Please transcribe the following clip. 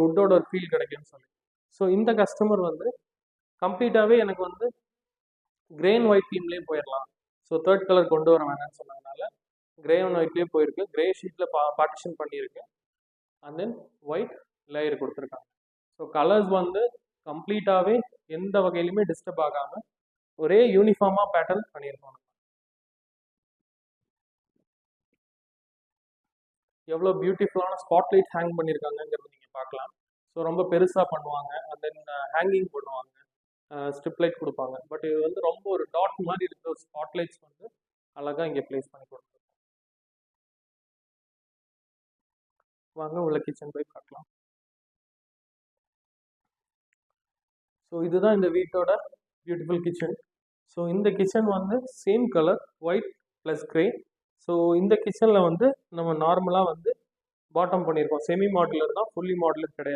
வுட்டோட ஒரு ஃபீல் கிடைக்கும்னு சொல்லி. ஸோ இந்த கஸ்டமர் வந்து கம்ப்ளீட்டாகவே எனக்கு வந்து கிரே அண்ட் ஒயிட் தீம்லேயே போயிடலாம், ஸோ தேர்ட் கலர் கொண்டு வர வேணாம்னு சொன்னதுனால கிரே அண்ட் ஒயிட்லேயே போயிருக்கு. கிரே ஷீட்டில் பார்ட்டிஷன் பண்ணியிருக்கு, அண்ட் தென் ஒயிட் லேயர் கொடுத்துருக்காங்க. ஸோ கலர்ஸ் வந்து கம்ப்ளீட்டாகவே எந்த வகையிலுமே டிஸ்டர்ப் ஆகாமல் ஒரே யூனிஃபார்மாக பேட்டர்ன் பண்ணியிருக்கோம். எவ்வளோ பியூட்டிஃபுல்லான ஸ்பாட்லைட் ஹேங் பண்ணியிருக்காங்கிறது நீங்கள் பார்க்கலாம். ஸோ ரொம்ப பெருசாக பண்ணுவாங்க, அண்ட் தென் ஹேங்கிங் பண்ணுவாங்க, ஸ்ட்ரிப் லைட் கொடுப்பாங்க. பட் இது வந்து ரொம்ப ஒரு டாட் மாதிரி இருக்கிற ஒரு ஸ்பாட்லைட்ஸ் வந்து அழகாக இங்கே பிளேஸ் பண்ணி கொடுத்துருக்கோம். வாங்க உள்ள கிச்சன் போய் பார்க்கலாம். ஸோ இதுதான் இந்த வீட்டோட பியூட்டிஃபுல் கிச்சன். ஸோ இந்த கிச்சன் வந்து same colour white plus grey. So இந்த கிச்சனில் வந்து நம்ம நார்மலாக வந்து பாட்டம் பண்ணியிருக்கோம். செமி மாடுலர் தான், ஃபுல்லி மாடுலர் கிடையாது.